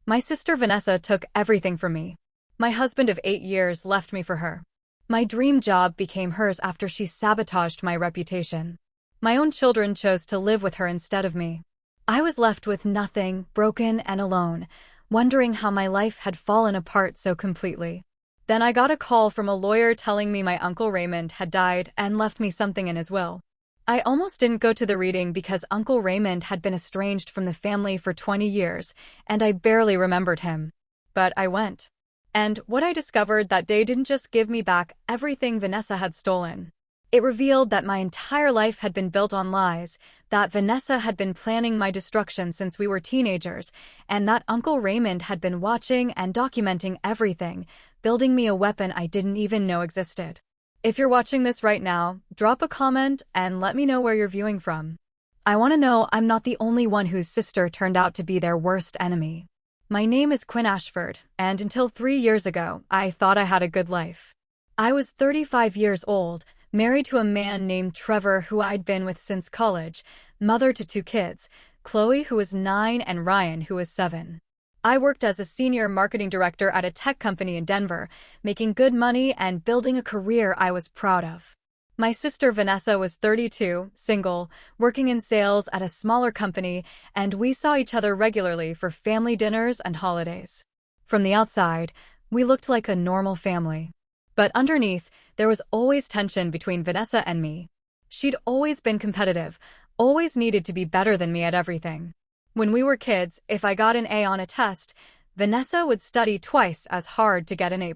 My sister Vanessa took everything from me. My husband of 8 years left me for her. My dream job became hers after she sabotaged my reputation. My own children chose to live with her instead of me. I was left with nothing, broken and alone, wondering how my life had fallen apart so completely. Then I got a call from a lawyer telling me my Uncle Raymond had died and left me something in his will. I almost didn't go to the reading because Uncle Raymond had been estranged from the family for 20 years, and I barely remembered him. But I went. And what I discovered that day didn't just give me back everything Vanessa had stolen. It revealed that my entire life had been built on lies, that Vanessa had been planning my destruction since we were teenagers, and that Uncle Raymond had been watching and documenting everything, building me a weapon I didn't even know existed. If you're watching this right now, drop a comment and let me know where you're viewing from. I want to know I'm not the only one whose sister turned out to be their worst enemy. My name is Quinn Ashford, and until 3 years ago, I thought I had a good life. I was 35 years old, married to a man named Trevor who I'd been with since college, mother to 2 kids, Chloe who was 9 and Ryan who was 7. I worked as a senior marketing director at a tech company in Denver, making good money and building a career I was proud of. My sister Vanessa was 32, single, working in sales at a smaller company, and we saw each other regularly for family dinners and holidays. From the outside, we looked like a normal family. But underneath, there was always tension between Vanessa and me. She'd always been competitive, always needed to be better than me at everything. When we were kids, if I got an A on a test, Vanessa would study twice as hard to get an A+.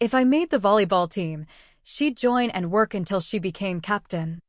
If I made the volleyball team, she'd join and work until she became captain.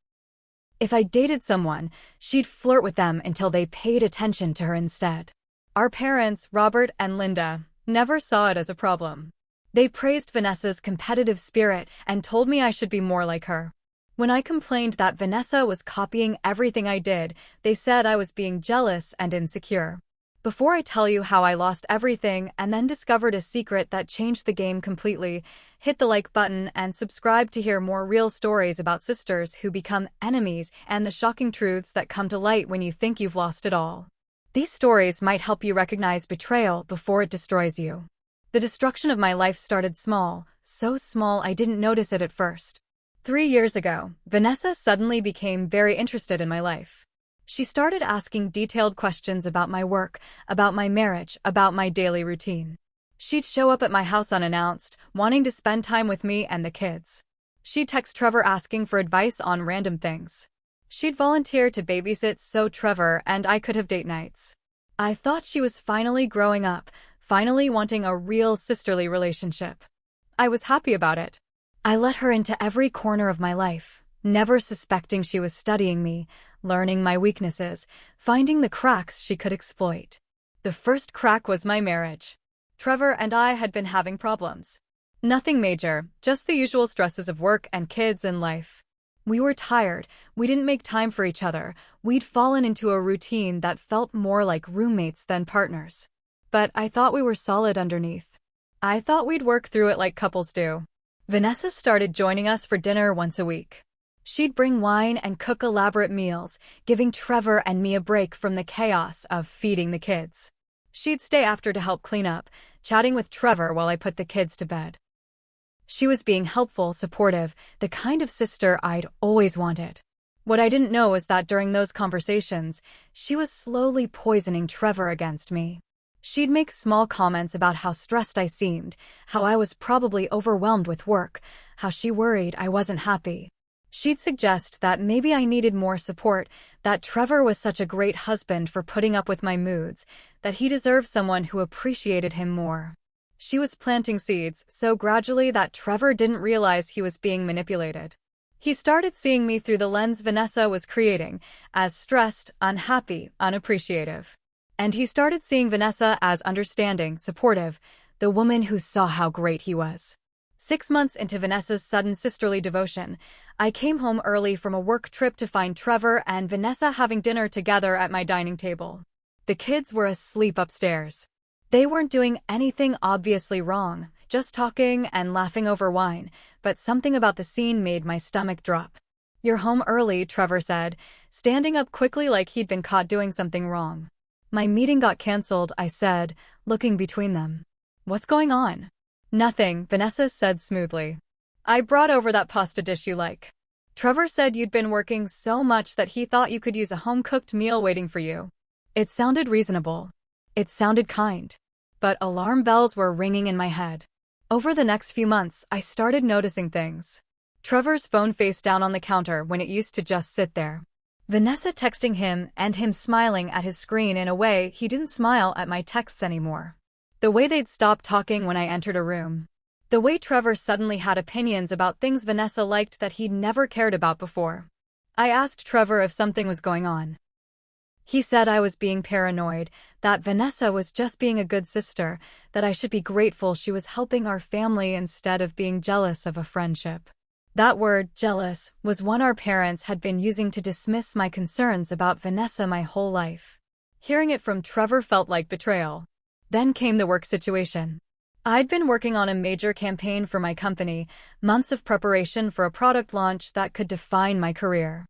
If I dated someone, she'd flirt with them until they paid attention to her instead. Our parents, Robert and Linda, never saw it as a problem. They praised Vanessa's competitive spirit and told me I should be more like her. When I complained that Vanessa was copying everything I did, they said I was being jealous and insecure. Before I tell you how I lost everything and then discovered a secret that changed the game completely, hit the like button and subscribe to hear more real stories about sisters who become enemies and the shocking truths that come to light when you think you've lost it all. These stories might help you recognize betrayal before it destroys you. The destruction of my life started small, so small I didn't notice it at first. 3 years ago, Vanessa suddenly became very interested in my life. She started asking detailed questions about my work, about my marriage, about my daily routine. She'd show up at my house unannounced, wanting to spend time with me and the kids. She'd text Trevor asking for advice on random things. She'd volunteer to babysit so Trevor and I could have date nights. I thought she was finally growing up, finally wanting a real sisterly relationship. I was happy about it. I let her into every corner of my life, never suspecting she was studying me, learning my weaknesses, finding the cracks she could exploit. The first crack was my marriage. Trevor and I had been having problems. Nothing major, just the usual stresses of work and kids and life. We were tired, we didn't make time for each other, we'd fallen into a routine that felt more like roommates than partners. But I thought we were solid underneath. I thought we'd work through it like couples do. Vanessa started joining us for dinner once a week. She'd bring wine and cook elaborate meals, giving Trevor and me a break from the chaos of feeding the kids. She'd stay after to help clean up, chatting with Trevor while I put the kids to bed. She was being helpful, supportive, the kind of sister I'd always wanted. What I didn't know was that during those conversations, she was slowly poisoning Trevor against me. She'd make small comments about how stressed I seemed, how I was probably overwhelmed with work, how she worried I wasn't happy. She'd suggest that maybe I needed more support, that Trevor was such a great husband for putting up with my moods, that he deserved someone who appreciated him more. She was planting seeds so gradually that Trevor didn't realize he was being manipulated. He started seeing me through the lens Vanessa was creating, as stressed, unhappy, unappreciative. And he started seeing Vanessa as understanding, supportive, the woman who saw how great he was. 6 months into Vanessa's sudden sisterly devotion, I came home early from a work trip to find Trevor and Vanessa having dinner together at my dining table. The kids were asleep upstairs. They weren't doing anything obviously wrong, just talking and laughing over wine, but something about the scene made my stomach drop. "You're home early," Trevor said, standing up quickly like he'd been caught doing something wrong. My meeting got canceled, I said, looking between them. What's going on? Nothing, Vanessa said smoothly. I brought over that pasta dish you like. Trevor said you'd been working so much that he thought you could use a home-cooked meal waiting for you. It sounded reasonable. It sounded kind. But alarm bells were ringing in my head. Over the next few months, I started noticing things. Trevor's phone face down on the counter when it used to just sit there. Vanessa texting him and him smiling at his screen in a way he didn't smile at my texts anymore. The way they'd stop talking when I entered a room. The way Trevor suddenly had opinions about things Vanessa liked that he'd never cared about before. I asked Trevor if something was going on. He said I was being paranoid, that Vanessa was just being a good sister, that I should be grateful she was helping our family instead of being jealous of a friendship. That word, jealous, was one our parents had been using to dismiss my concerns about Vanessa my whole life. Hearing it from Trevor felt like betrayal. Then came the work situation. I'd been working on a major campaign for my company, months of preparation for a product launch that could define my career.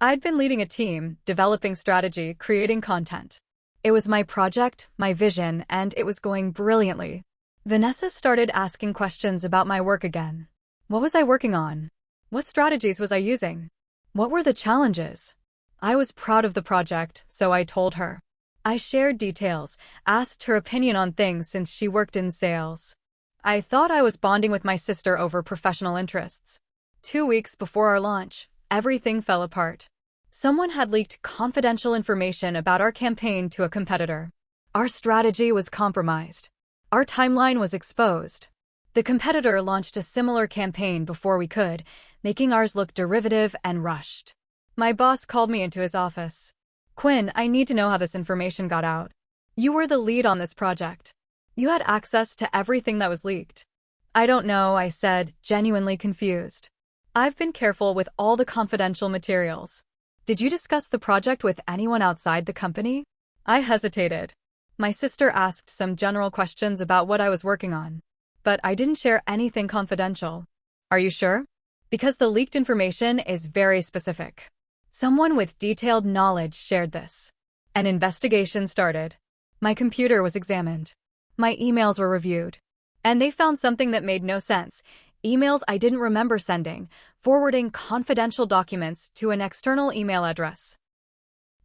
I'd been leading a team, developing strategy, creating content. It was my project, my vision, and it was going brilliantly. Vanessa started asking questions about my work again. What was I working on? What strategies was I using? What were the challenges? I was proud of the project, so I told her. I shared details, asked her opinion on things since she worked in sales. I thought I was bonding with my sister over professional interests. 2 weeks before our launch, everything fell apart. Someone had leaked confidential information about our campaign to a competitor. Our strategy was compromised. Our timeline was exposed. The competitor launched a similar campaign before we could, making ours look derivative and rushed. My boss called me into his office. Quinn, I need to know how this information got out. You were the lead on this project. You had access to everything that was leaked. I don't know, I said, genuinely confused. I've been careful with all the confidential materials. Did you discuss the project with anyone outside the company? I hesitated. My sister asked some general questions about what I was working on. But I didn't share anything confidential. Are you sure? Because the leaked information is very specific. Someone with detailed knowledge shared this. An investigation started. My computer was examined. My emails were reviewed. And they found something that made no sense. Emails I didn't remember sending, forwarding confidential documents to an external email address.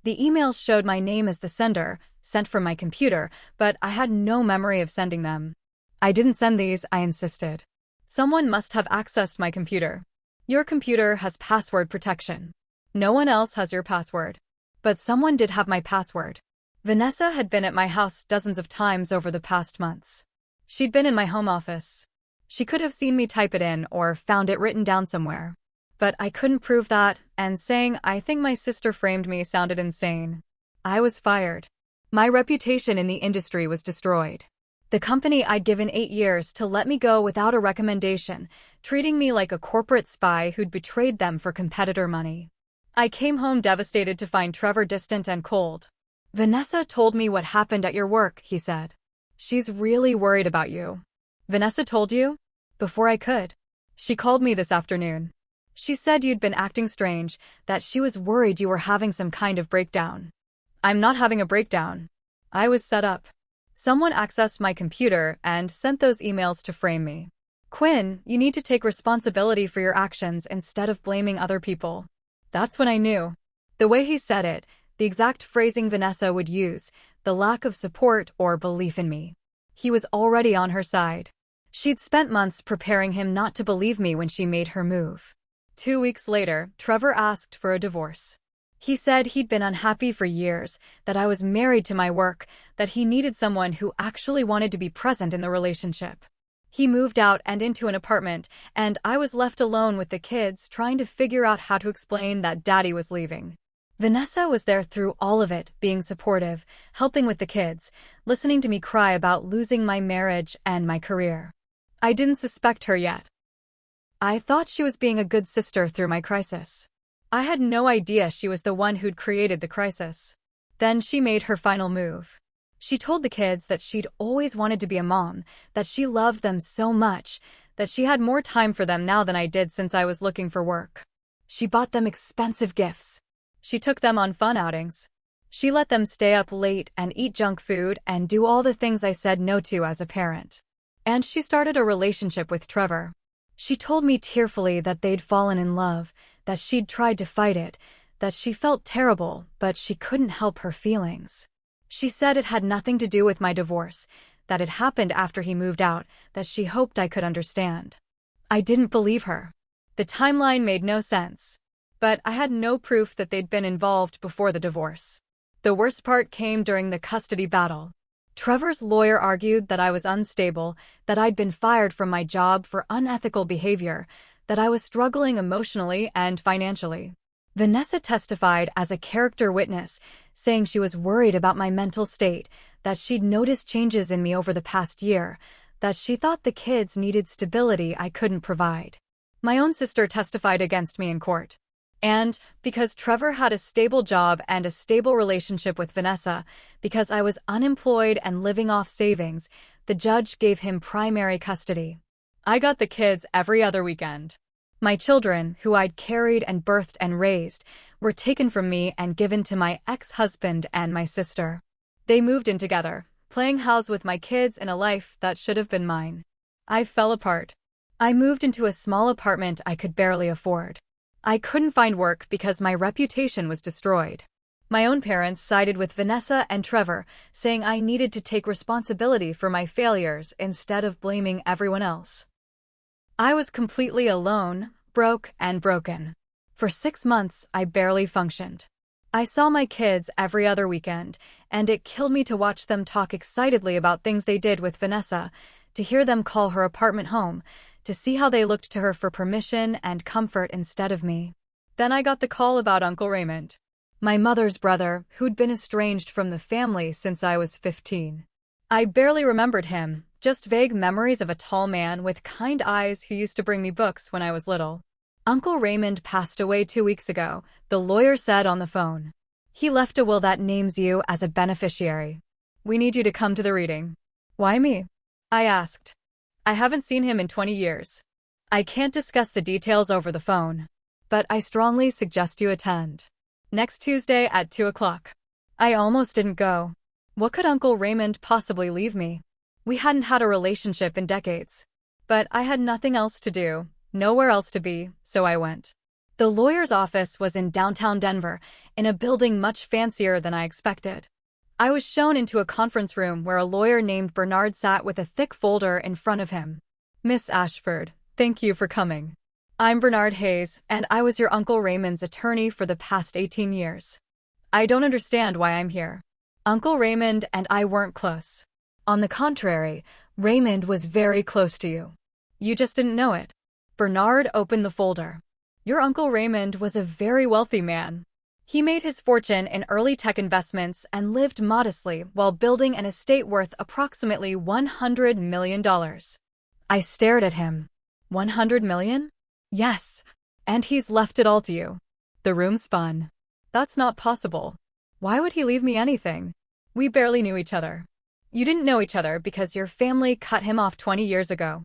The emails showed my name as the sender, sent from my computer, but I had no memory of sending them. I didn't send these, I insisted. Someone must have accessed my computer. Your computer has password protection. No one else has your password. But someone did have my password. Vanessa had been at my house dozens of times over the past months. She'd been in my home office. She could have seen me type it in or found it written down somewhere. But I couldn't prove that, and saying I think my sister framed me sounded insane. I was fired. My reputation in the industry was destroyed. The company I'd given 8 years to let me go without a recommendation, treating me like a corporate spy who'd betrayed them for competitor money. I came home devastated to find Trevor distant and cold. Vanessa told me what happened at your work, he said. She's really worried about you. Vanessa told you? Before I could. She called me this afternoon. She said you'd been acting strange, that she was worried you were having some kind of breakdown. I'm not having a breakdown. I was set up. Someone accessed my computer and sent those emails to frame me. Quinn, you need to take responsibility for your actions instead of blaming other people. That's when I knew. The way he said it, the exact phrasing Vanessa would use, the lack of support or belief in me. He was already on her side. She'd spent months preparing him not to believe me when she made her move. 2 weeks later, Trevor asked for a divorce. He said he'd been unhappy for years, that I was married to my work, that he needed someone who actually wanted to be present in the relationship. He moved out and into an apartment, and I was left alone with the kids trying to figure out how to explain that Daddy was leaving. Vanessa was there through all of it, being supportive, helping with the kids, listening to me cry about losing my marriage and my career. I didn't suspect her yet. I thought she was being a good sister through my crisis. I had no idea she was the one who'd created the crisis. Then she made her final move. She told the kids that she'd always wanted to be a mom, that she loved them so much, that she had more time for them now than I did since I was looking for work. She bought them expensive gifts. She took them on fun outings. She let them stay up late and eat junk food and do all the things I said no to as a parent. And she started a relationship with Trevor. She told me tearfully that they'd fallen in love, that she'd tried to fight it, that she felt terrible, but she couldn't help her feelings. She said it had nothing to do with my divorce, that it happened after he moved out, that she hoped I could understand. I didn't believe her. The timeline made no sense. But I had no proof that they'd been involved before the divorce. The worst part came during the custody battle. Trevor's lawyer argued that I was unstable, that I'd been fired from my job for unethical behavior, that I was struggling emotionally and financially. Vanessa testified as a character witness, saying she was worried about my mental state, that she'd noticed changes in me over the past year, that she thought the kids needed stability I couldn't provide. My own sister testified against me in court. And, because Trevor had a stable job and a stable relationship with Vanessa, because I was unemployed and living off savings, the judge gave him primary custody. I got the kids every other weekend. My children, who I'd carried and birthed and raised, were taken from me and given to my ex-husband and my sister. They moved in together, playing house with my kids in a life that should have been mine. I fell apart. I moved into a small apartment I could barely afford. I couldn't find work because my reputation was destroyed. My own parents sided with Vanessa and Trevor, saying I needed to take responsibility for my failures instead of blaming everyone else. I was completely alone, broke and broken. For 6 months, I barely functioned. I saw my kids every other weekend, and it killed me to watch them talk excitedly about things they did with Vanessa, to hear them call her apartment home, to see how they looked to her for permission and comfort instead of me. Then I got the call about Uncle Raymond, my mother's brother, who'd been estranged from the family since I was 15. I barely remembered him, just vague memories of a tall man with kind eyes who used to bring me books when I was little. Uncle Raymond passed away 2 weeks ago, the lawyer said on the phone. He left a will that names you as a beneficiary. We need you to come to the reading. Why me? I asked. I haven't seen him in 20 years. I can't discuss the details over the phone, but I strongly suggest you attend. Next Tuesday at 2 o'clock. I almost didn't go. What could Uncle Raymond possibly leave me? We hadn't had a relationship in decades. But I had nothing else to do, nowhere else to be, so I went. The lawyer's office was in downtown Denver, in a building much fancier than I expected. I was shown into a conference room where a lawyer named Bernard sat with a thick folder in front of him. Miss Ashford, thank you for coming. I'm Bernard Hayes, and I was your Uncle Raymond's attorney for the past 18 years. I don't understand why I'm here. Uncle Raymond and I weren't close. On the contrary, Raymond was very close to you. You just didn't know it. Bernard opened the folder. Your Uncle Raymond was a very wealthy man. He made his fortune in early tech investments and lived modestly while building an estate worth approximately $100 million. I stared at him. 100 million? Yes. And he's left it all to you. The room spun. That's not possible. Why would he leave me anything? We barely knew each other. You didn't know each other because your family cut him off 20 years ago.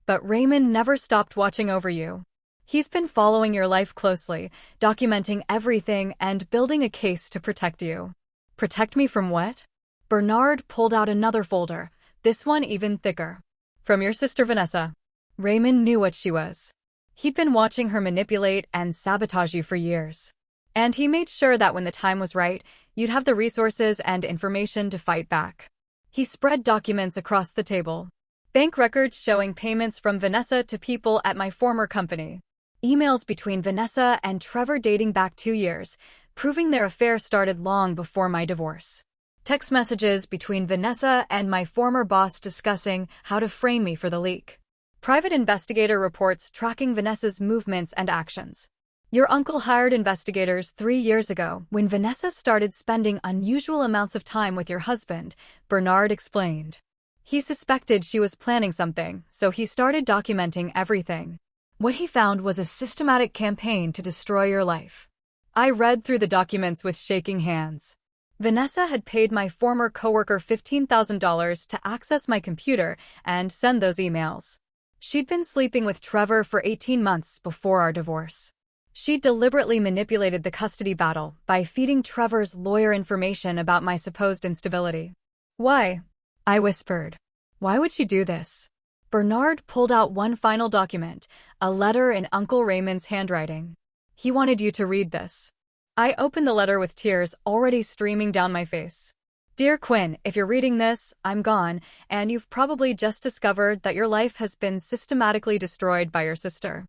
But Raymond never stopped watching over you. He's been following your life closely, documenting everything and building a case to protect you. Protect me from what? Bernard pulled out another folder, this one even thicker. From your sister Vanessa. Raymond knew what she was. He'd been watching her manipulate and sabotage you for years. And he made sure that when the time was right, you'd have the resources and information to fight back. He spread documents across the table. Bank records showing payments from Vanessa to people at my former company. Emails between Vanessa and Trevor dating back 2 years, proving their affair started long before my divorce. Text messages between Vanessa and my former boss discussing how to frame me for the leak. Private investigator reports tracking Vanessa's movements and actions. Your uncle hired investigators 3 years ago when Vanessa started spending unusual amounts of time with your husband, Bernard explained. He suspected she was planning something, so he started documenting everything. What he found was a systematic campaign to destroy your life. I read through the documents with shaking hands. Vanessa had paid my former coworker $15,000 to access my computer and send those emails. She'd been sleeping with Trevor for 18 months before our divorce. She deliberately manipulated the custody battle by feeding Trevor's lawyer information about my supposed instability. Why? I whispered. Why would she do this? Bernard pulled out one final document, a letter in Uncle Raymond's handwriting. He wanted you to read this. I opened the letter with tears already streaming down my face. Dear Quinn, if you're reading this, I'm gone, and you've probably just discovered that your life has been systematically destroyed by your sister.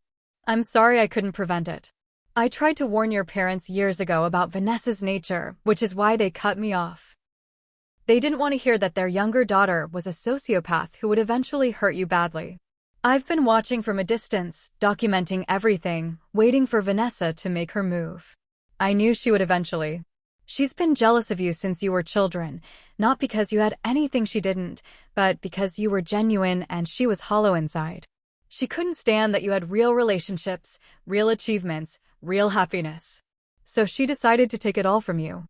I'm sorry I couldn't prevent it. I tried to warn your parents years ago about Vanessa's nature, which is why they cut me off. They didn't want to hear that their younger daughter was a sociopath who would eventually hurt you badly. I've been watching from a distance, documenting everything, waiting for Vanessa to make her move. I knew she would eventually. She's been jealous of you since you were children, not because you had anything she didn't, but because you were genuine and she was hollow inside. She couldn't stand that you had real relationships, real achievements, real happiness. So she decided to take it all from you.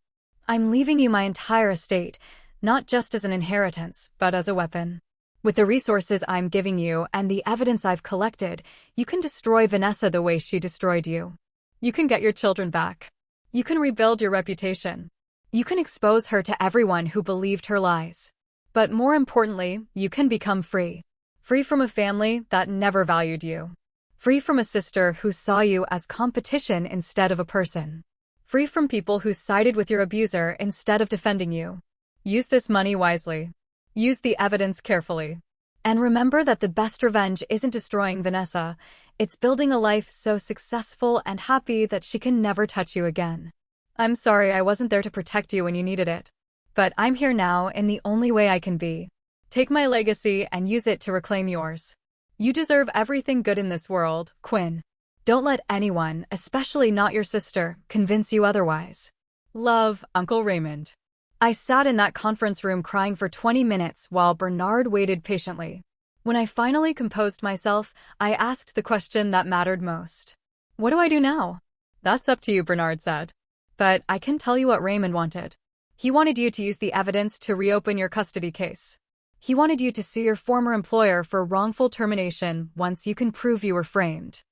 I'm leaving you my entire estate, not just as an inheritance, but as a weapon. With the resources I'm giving you and the evidence I've collected, you can destroy Vanessa the way she destroyed you. You can get your children back. You can rebuild your reputation. You can expose her to everyone who believed her lies. But more importantly, you can become free. Free from a family that never valued you. Free from a sister who saw you as competition instead of a person. Free from people who sided with your abuser instead of defending you. Use this money wisely. Use the evidence carefully. And remember that the best revenge isn't destroying Vanessa, it's building a life so successful and happy that she can never touch you again. I'm sorry I wasn't there to protect you when you needed it. But I'm here now in the only way I can be. Take my legacy and use it to reclaim yours. You deserve everything good in this world, Quinn. Don't let anyone, especially not your sister, convince you otherwise. Love, Uncle Raymond. I sat in that conference room crying for 20 minutes while Bernard waited patiently. When I finally composed myself, I asked the question that mattered most. What do I do now? That's up to you, Bernard said. But I can tell you what Raymond wanted. He wanted you to use the evidence to reopen your custody case. He wanted you to sue your former employer for wrongful termination once you can prove you were framed.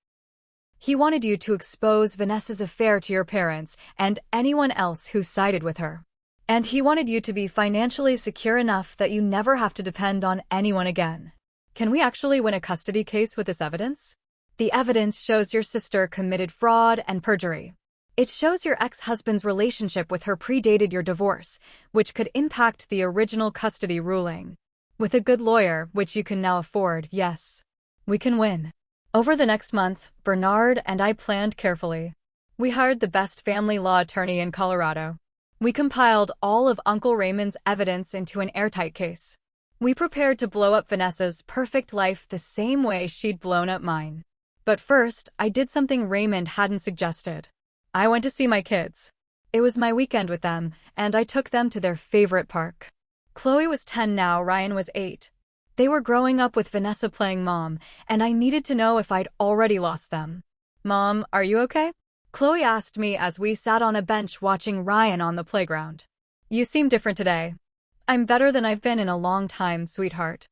He wanted you to expose Vanessa's affair to your parents and anyone else who sided with her. And he wanted you to be financially secure enough that you never have to depend on anyone again. Can we actually win a custody case with this evidence? The evidence shows your sister committed fraud and perjury. It shows your ex-husband's relationship with her predated your divorce, which could impact the original custody ruling. With a good lawyer, which you can now afford, yes, we can win. Over the next month, Bernard and I planned carefully. We hired the best family law attorney in Colorado. We compiled all of Uncle Raymond's evidence into an airtight case. We prepared to blow up Vanessa's perfect life the same way she'd blown up mine. But first, I did something Raymond hadn't suggested. I went to see my kids. It was my weekend with them, and I took them to their favorite park. Chloe was 10 now, Ryan was 8. They were growing up with Vanessa playing mom, and I needed to know if I'd already lost them. Mom, are you okay? Chloe asked me as we sat on a bench watching Ryan on the playground. You seem different today. I'm better than I've been in a long time, sweetheart.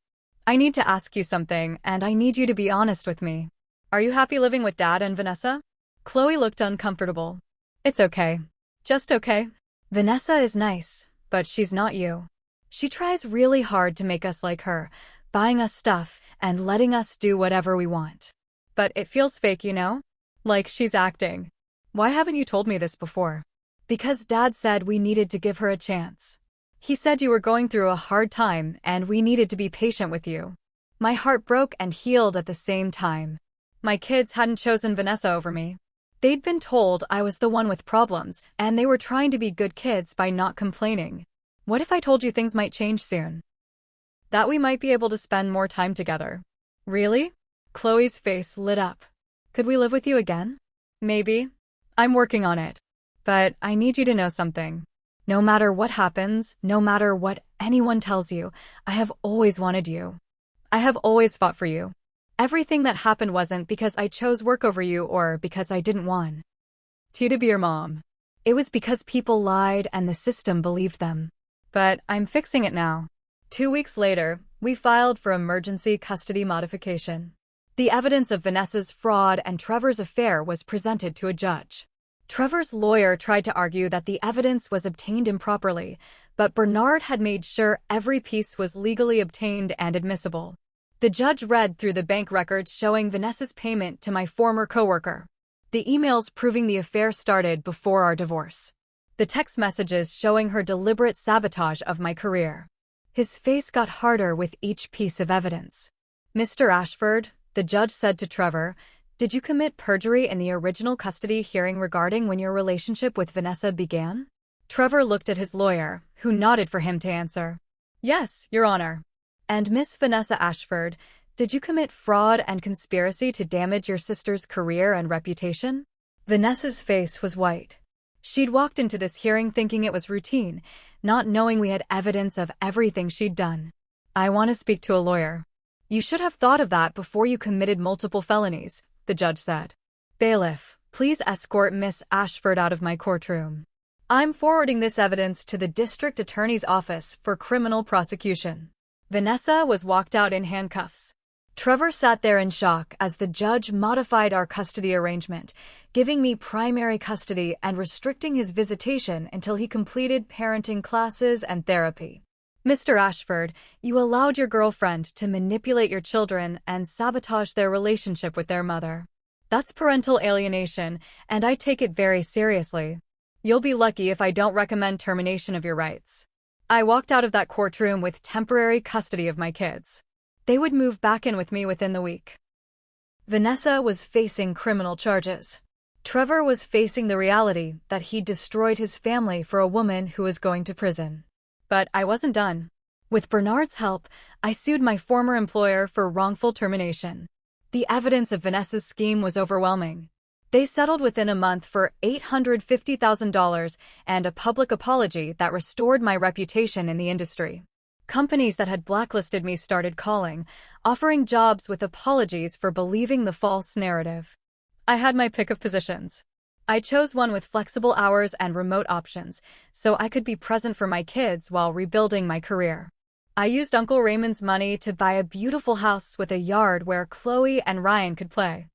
I need to ask you something, and I need you to be honest with me. Are you happy living with Dad and Vanessa? Chloe looked uncomfortable. It's okay. Just okay. Vanessa is nice, but she's not you. She tries really hard to make us like her, buying us stuff and letting us do whatever we want. But it feels fake, you know? Like she's acting. Why haven't you told me this before? Because Dad said we needed to give her a chance. He said you were going through a hard time and we needed to be patient with you. My heart broke and healed at the same time. My kids hadn't chosen Vanessa over me. They'd been told I was the one with problems, and they were trying to be good kids by not complaining. What if I told you things might change soon? That we might be able to spend more time together. Really? Chloe's face lit up. Could we live with you again? Maybe. I'm working on it. But I need you to know something. No matter what happens, no matter what anyone tells you, I have always wanted you. I have always fought for you. Everything that happened wasn't because I chose work over you or because I didn't want to be your mom. It was because people lied and the system believed them. But I'm fixing it now. 2 weeks later, we filed for emergency custody modification. The evidence of Vanessa's fraud and Trevor's affair was presented to a judge. Trevor's lawyer tried to argue that the evidence was obtained improperly, but Bernard had made sure every piece was legally obtained and admissible. The judge read through the bank records showing Vanessa's payment to my former coworker, the emails proving the affair started before our divorce, the text messages showing her deliberate sabotage of my career. His face got harder with each piece of evidence. "Mr. Ashford," the judge said to Trevor, "did you commit perjury in the original custody hearing regarding when your relationship with Vanessa began?" Trevor looked at his lawyer, who nodded for him to answer. "Yes, Your Honor." "And Miss Vanessa Ashford, did you commit fraud and conspiracy to damage your sister's career and reputation?" Vanessa's face was white. She'd walked into this hearing thinking it was routine, not knowing we had evidence of everything she'd done. "I want to speak to a lawyer." "You should have thought of that before you committed multiple felonies," the judge said. "Bailiff, please escort Miss Ashford out of my courtroom. I'm forwarding this evidence to the district attorney's office for criminal prosecution." Vanessa was walked out in handcuffs. Trevor sat there in shock as the judge modified our custody arrangement, giving me primary custody and restricting his visitation until he completed parenting classes and therapy. "Mr. Ashford, you allowed your girlfriend to manipulate your children and sabotage their relationship with their mother. That's parental alienation, and I take it very seriously. You'll be lucky if I don't recommend termination of your rights." I walked out of that courtroom with temporary custody of my kids. They would move back in with me within the week. Vanessa was facing criminal charges. Trevor was facing the reality that he'd destroyed his family for a woman who was going to prison. But I wasn't done. With Bernard's help, I sued my former employer for wrongful termination. The evidence of Vanessa's scheme was overwhelming. They settled within a month for $850,000 and a public apology that restored my reputation in the industry. Companies that had blacklisted me started calling, offering jobs with apologies for believing the false narrative. I had my pick of positions. I chose one with flexible hours and remote options, so I could be present for my kids while rebuilding my career. I used Uncle Raymond's money to buy a beautiful house with a yard where Chloe and Ryan could play.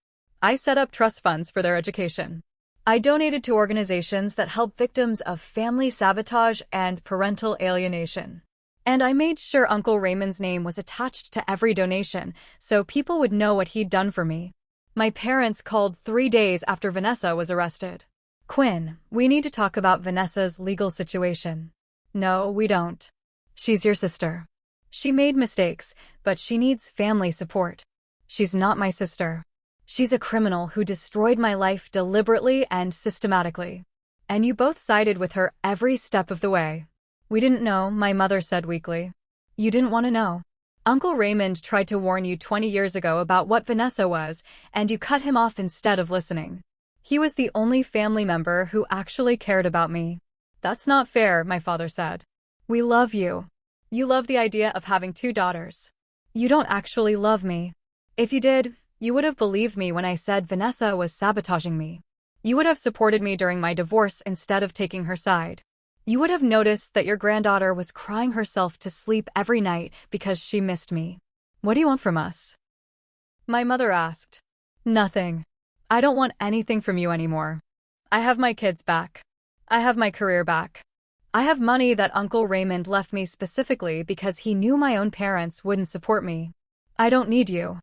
I set up trust funds for their education. I donated to organizations that help victims of family sabotage and parental alienation. And I made sure Uncle Raymond's name was attached to every donation so people would know what he'd done for me. My parents called 3 days after Vanessa was arrested. "Quinn, we need to talk about Vanessa's legal situation." "No, we don't. She's your sister. She made mistakes, but she needs family support." "She's not my sister. She's a criminal who destroyed my life deliberately and systematically. And you both sided with her every step of the way." "We didn't know," my mother said weakly. "You didn't want to know. Uncle Raymond tried to warn you 20 years ago about what Vanessa was, and you cut him off instead of listening. He was the only family member who actually cared about me." "That's not fair," my father said. "We love you. You love the idea of having 2 daughters. You don't actually love me. If you did, you would have believed me when I said Vanessa was sabotaging me. You would have supported me during my divorce instead of taking her side. You would have noticed that your granddaughter was crying herself to sleep every night because she missed me. What do you want from us?" My mother asked. "Nothing. I don't want anything from you anymore. I have my kids back. I have my career back. I have money that Uncle Raymond left me specifically because he knew my own parents wouldn't support me. I don't need you."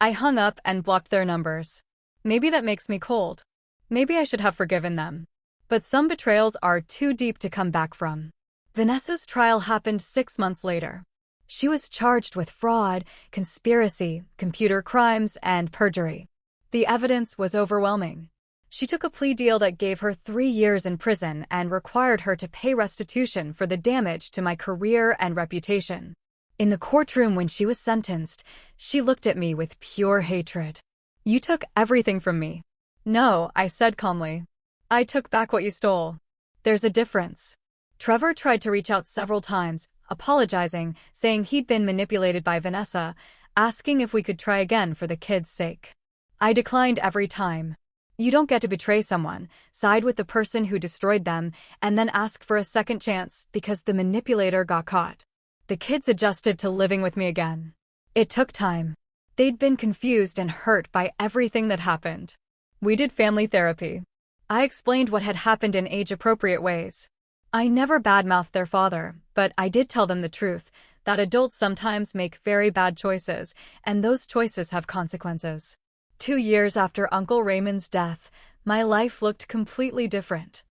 I hung up and blocked their numbers. Maybe that makes me cold. Maybe I should have forgiven them. But some betrayals are too deep to come back from. Vanessa's trial happened 6 months later. She was charged with fraud, conspiracy, computer crimes, and perjury. The evidence was overwhelming. She took a plea deal that gave her 3 years in prison and required her to pay restitution for the damage to my career and reputation. In the courtroom when she was sentenced, she looked at me with pure hatred. "You took everything from me." "No," I said calmly. "I took back what you stole. There's a difference." Trevor tried to reach out several times, apologizing, saying he'd been manipulated by Vanessa, asking if we could try again for the kids' sake. I declined every time. You don't get to betray someone, side with the person who destroyed them, and then ask for a second chance because the manipulator got caught. The kids adjusted to living with me again. It took time. They'd been confused and hurt by everything that happened. We did family therapy. I explained what had happened in age-appropriate ways. I never badmouthed their father, but I did tell them the truth, that adults sometimes make very bad choices, and those choices have consequences. 2 years after Uncle Raymond's death, my life looked completely different.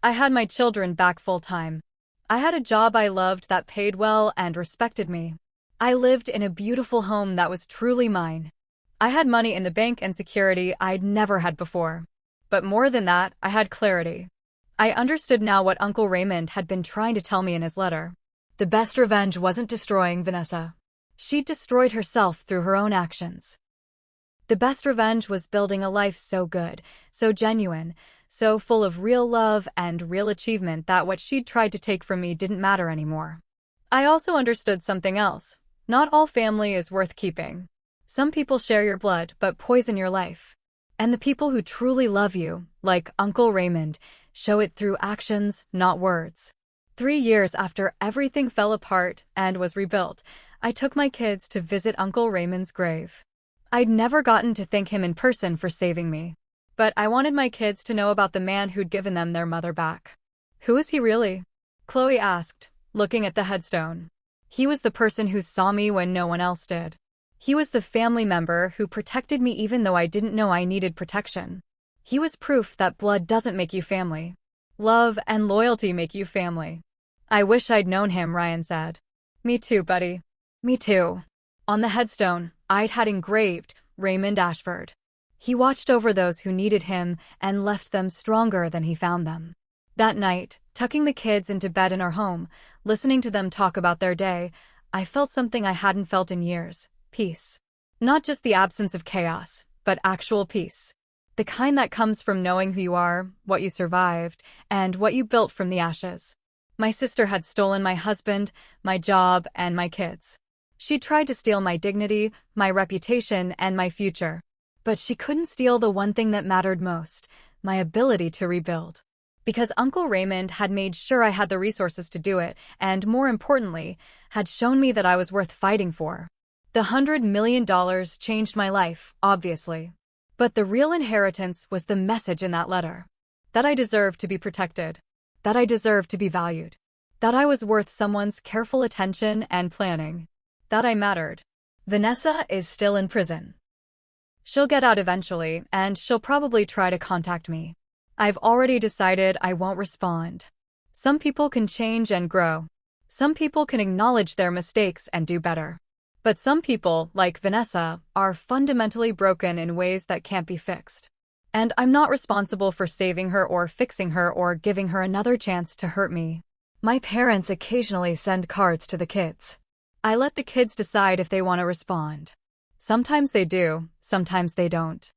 I had my children back full-time. I had a job I loved that paid well and respected me. I lived in a beautiful home that was truly mine. I had money in the bank and security I'd never had before. But more than that, I had clarity. I understood now what Uncle Raymond had been trying to tell me in his letter. The best revenge wasn't destroying Vanessa. She'd destroyed herself through her own actions. The best revenge was building a life so good, so genuine, so full of real love and real achievement that what she'd tried to take from me didn't matter anymore. I also understood something else. Not all family is worth keeping. Some people share your blood but poison your life. And the people who truly love you, like Uncle Raymond, show it through actions, not words. 3 years after everything fell apart and was rebuilt, I took my kids to visit Uncle Raymond's grave. I'd never gotten to thank him in person for saving me. But I wanted my kids to know about the man who'd given them their mother back. Who is he really? Chloe asked, looking at the headstone. He was the person who saw me when no one else did. He was the family member who protected me even though I didn't know I needed protection. He was proof that blood doesn't make you family. Love and loyalty make you family. I wish I'd known him, Ryan said. Me too, buddy. Me too. On the headstone, I'd had engraved, Raymond Ashford. He watched over those who needed him and left them stronger than he found them. That night, tucking the kids into bed in our home, listening to them talk about their day, I felt something I hadn't felt in years. Peace. Not just the absence of chaos, but actual peace. The kind that comes from knowing who you are, what you survived, and what you built from the ashes. My sister had stolen my husband, my job, and my kids. She tried to steal my dignity, my reputation, and my future. But she couldn't steal the one thing that mattered most, my ability to rebuild. Because Uncle Raymond had made sure I had the resources to do it, and more importantly, had shown me that I was worth fighting for. The $100 million changed my life, obviously. But the real inheritance was the message in that letter. That I deserved to be protected. That I deserved to be valued. That I was worth someone's careful attention and planning. That I mattered. Vanessa is still in prison. She'll get out eventually, and she'll probably try to contact me. I've already decided I won't respond. Some people can change and grow. Some people can acknowledge their mistakes and do better. But some people, like Vanessa, are fundamentally broken in ways that can't be fixed. And I'm not responsible for saving her or fixing her or giving her another chance to hurt me. My parents occasionally send cards to the kids. I let the kids decide if they want to respond. Sometimes they do, sometimes they don't.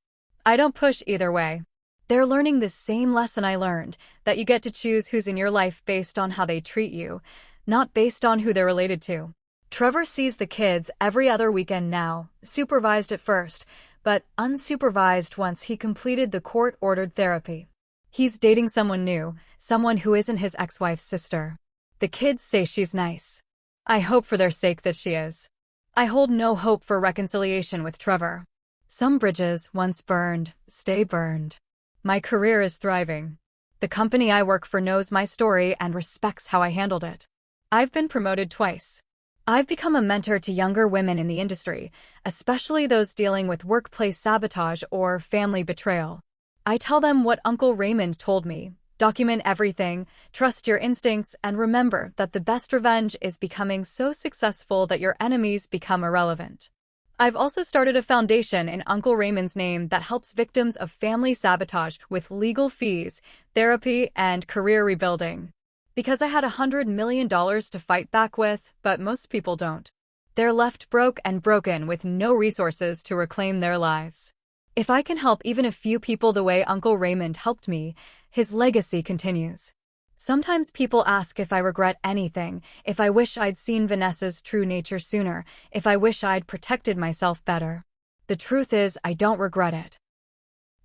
I don't push either way. They're learning the same lesson I learned, that you get to choose who's in your life based on how they treat you, not based on who they're related to. Trevor sees the kids every other weekend now, supervised at first, but unsupervised once he completed the court-ordered therapy. He's dating someone new, someone who isn't his ex-wife's sister. The kids say she's nice. I hope for their sake that she is. I hold no hope for reconciliation with Trevor. Some bridges, once burned, stay burned. My career is thriving. The company I work for knows my story and respects how I handled it. I've been promoted twice. I've become a mentor to younger women in the industry, especially those dealing with workplace sabotage or family betrayal. I tell them what Uncle Raymond told me: document everything, trust your instincts, and remember that the best revenge is becoming so successful that your enemies become irrelevant. I've also started a foundation in Uncle Raymond's name that helps victims of family sabotage with legal fees, therapy, and career rebuilding. Because I had $100 million to fight back with, but most people don't. They're left broke and broken with no resources to reclaim their lives. If I can help even a few people the way Uncle Raymond helped me, his legacy continues. Sometimes people ask if I regret anything, if I wish I'd seen Vanessa's true nature sooner, if I wish I'd protected myself better. The truth is, I don't regret it.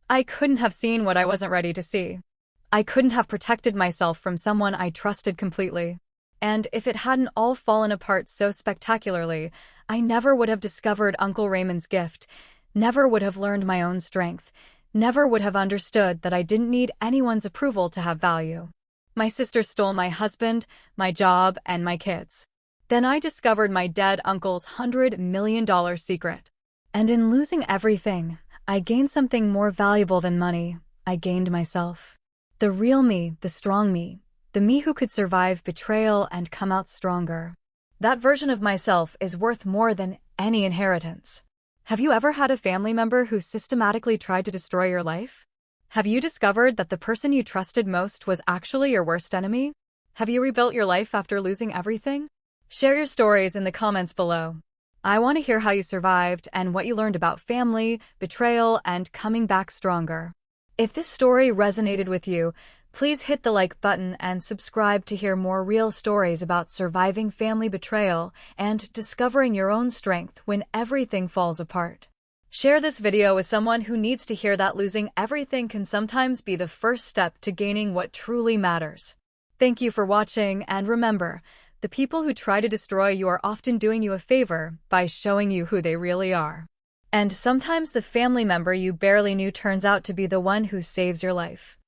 I couldn't have seen what I wasn't ready to see. I couldn't have protected myself from someone I trusted completely. And if it hadn't all fallen apart so spectacularly, I never would have discovered Uncle Raymond's gift, never would have learned my own strength, never would have understood that I didn't need anyone's approval to have value. My sister stole my husband, my job, and my kids. Then I discovered my dead uncle's $100 million secret. And in losing everything, I gained something more valuable than money. I gained myself. The real me, the strong me, the me who could survive betrayal and come out stronger. That version of myself is worth more than any inheritance. Have you ever had a family member who systematically tried to destroy your life? Have you discovered that the person you trusted most was actually your worst enemy? Have you rebuilt your life after losing everything? Share your stories in the comments below. I want to hear how you survived and what you learned about family, betrayal, and coming back stronger. If this story resonated with you, please hit the like button and subscribe to hear more real stories about surviving family betrayal and discovering your own strength when everything falls apart. Share this video with someone who needs to hear that losing everything can sometimes be the first step to gaining what truly matters. Thank you for watching, and remember, the people who try to destroy you are often doing you a favor by showing you who they really are. And sometimes the family member you barely knew turns out to be the one who saves your life.